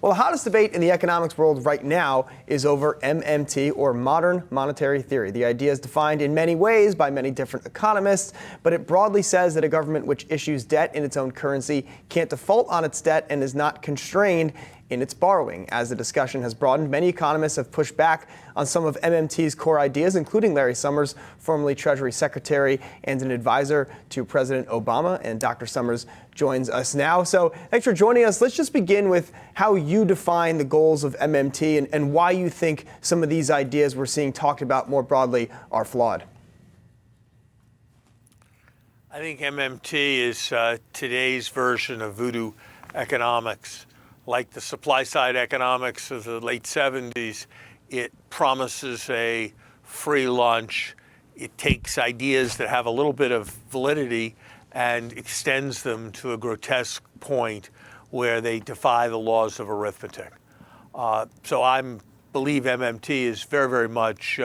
Well, the hottest debate in the economics world right now is over MMT, or modern monetary theory. The idea is defined in many ways by many different economists, but it broadly says that a government which issues debt in its own currency can't default on its debt and is not constrained in its borrowing. As the discussion has broadened, many economists have pushed back on some of MMT's core ideas, including Larry Summers, formerly Treasury Secretary and an advisor to President Obama. And Dr. Summers joins us now. So thanks for joining us. Let's just begin with how you define the goals of MMT and why you think some of these ideas we're seeing talked about more broadly are flawed. I think MMT is today's version of Voodo economics. Like the supply side economics of the late 70s, it promises a free lunch. It takes ideas that have a little bit of validity and extends them to a grotesque point where they defy the laws of arithmetic. So I believe MMT is very, very much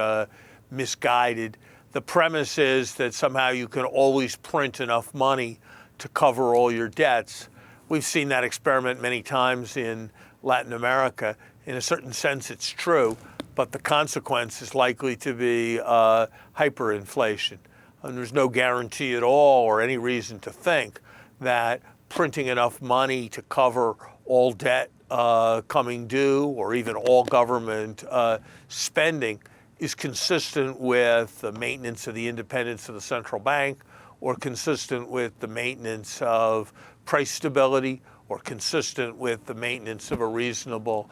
misguided. The premise is that somehow you can always print enough money to cover all your debts. We've seen that experiment many times in Latin America. In a certain sense, it's true, but the consequence is likely to be hyperinflation. And there's no guarantee at all or any reason to think that printing enough money to cover all debt coming due or even all government spending is consistent with the maintenance of the independence of the central bank or consistent with the maintenance of price stability or consistent with the maintenance of a reasonable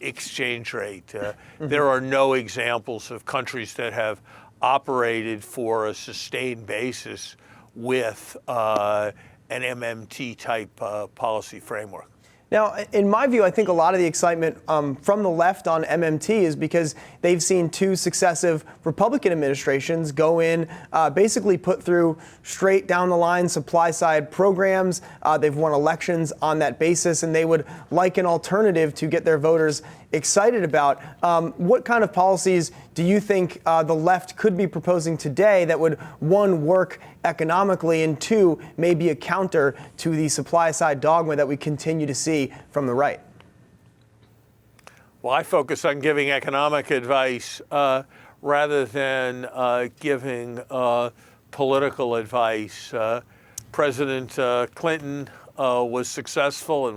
exchange rate. There are no examples of countries that have operated for a sustained basis with an MMT type policy framework. Now, in my view, I think a lot of the excitement from the left on MMT is because they've seen two successive Republican administrations go in, basically put through straight down the line supply side programs. They've won elections on that basis, and they would like an alternative to get their voters excited about. What kind of policies do you think the left could be proposing today that would, one, work economically, and two, maybe a counter to the supply side dogma that we continue to see from the right? Well, I focus on giving economic advice rather than giving political advice. President Clinton was successful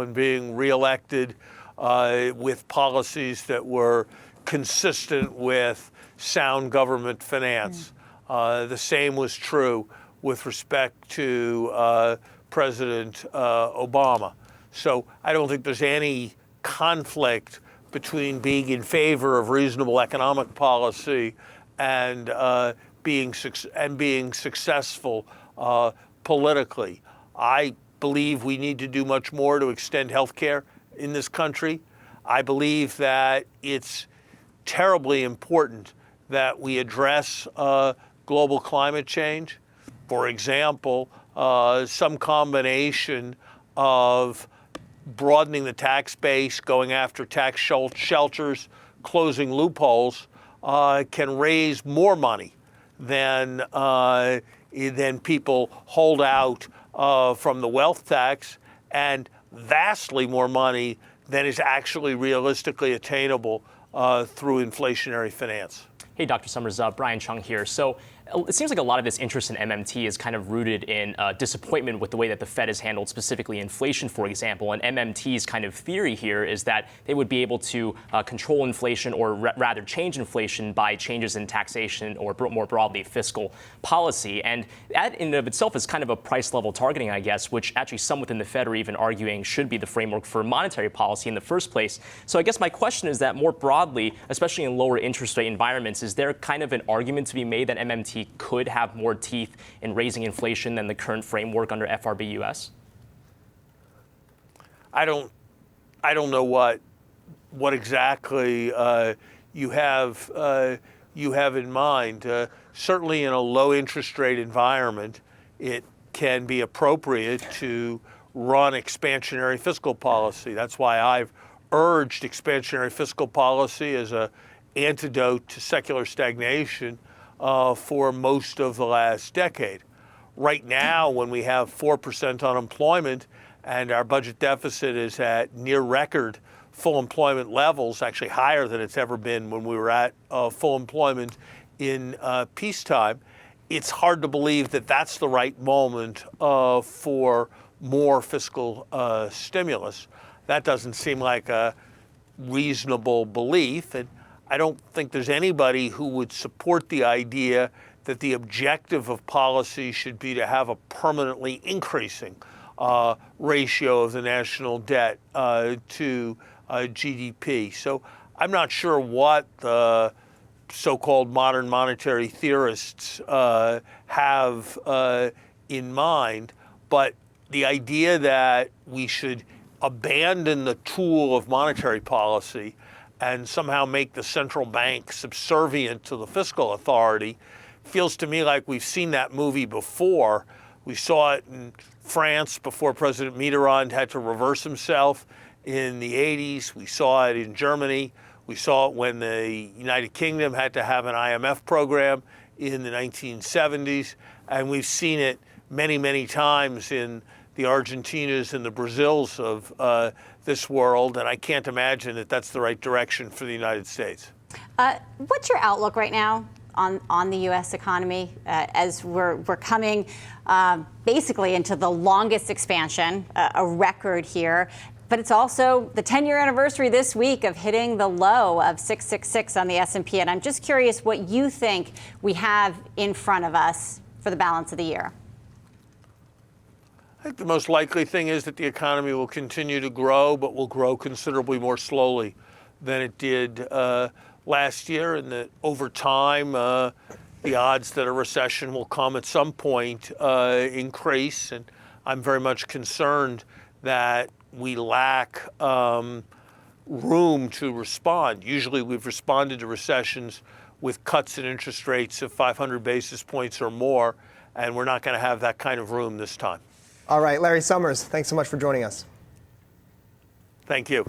in being reelected with policies that were consistent with sound government finance. The same was true with respect to President Obama. So I don't think there's any conflict between being in favor of reasonable economic policy and being successful politically. I believe we need to do much more to extend health care in this country. I believe that it's terribly important that we address global climate change. For example, some combination of broadening the tax base, going after tax shelters, closing loopholes, can raise more money than people hold out from the wealth tax, and vastly more money than is actually realistically attainable through inflationary finance. Hey, Dr. Summers, Brian Chung here. So it seems like a lot of this interest in MMT is kind of rooted in disappointment with the way that the Fed has handled specifically inflation, for example. And MMT's kind of theory here is that they would be able to control inflation, or rather change inflation, by changes in taxation or more broadly fiscal policy. And that in and of itself is kind of a price level targeting, I guess, which actually some within the Fed are even arguing should be the framework for monetary policy in the first place. So I guess my question is that more broadly, especially in lower interest rate environments, is there kind of an argument to be made that MMT could have more teeth in raising inflation than the current framework under FRB-US? I don't know what exactly you have in mind. Certainly, in a low interest rate environment, it can be appropriate to run expansionary fiscal policy. That's why I've urged expansionary fiscal policy as an antidote to secular stagnation for most of the last decade. Right now, when we have 4% unemployment and our budget deficit is at near record full employment levels, actually higher than it's ever been when we were at full employment in peacetime, it's hard to believe that that's the right moment for more fiscal stimulus. That doesn't seem like a reasonable belief, and I don't think there's anybody who would support the idea that the objective of policy should be to have a permanently increasing ratio of the national debt to GDP. So I'm not sure what the so-called modern monetary theorists have in mind, but the idea that we should abandon the tool of monetary policy and somehow make the central bank subservient to the fiscal authority feels to me like we've seen that movie before. We saw it in France before President Mitterrand had to reverse himself in the 80s. We saw it in Germany. We saw it when the United Kingdom had to have an IMF program in the 1970s. And we've seen it many, many times in the Argentinas and the Brazils of this world. And I can't imagine that that's the right direction for the United States. What's your outlook right now on the U.S. economy as we're coming basically into the longest expansion, a record here? But it's also the 10-year anniversary this week of hitting the low of 666 on the S&P. And I'm just curious what you think we have in front of us for the balance of the year. I think the most likely thing is that the economy will continue to grow, but will grow considerably more slowly than it did last year, and that over time, the odds that a recession will come at some point increase. And I'm very much concerned that we lack room to respond. Usually we've responded to recessions with cuts in interest rates of 500 basis points or more, and we're not going to have that kind of room this time. All right, Larry Summers, thanks so much for joining us. Thank you.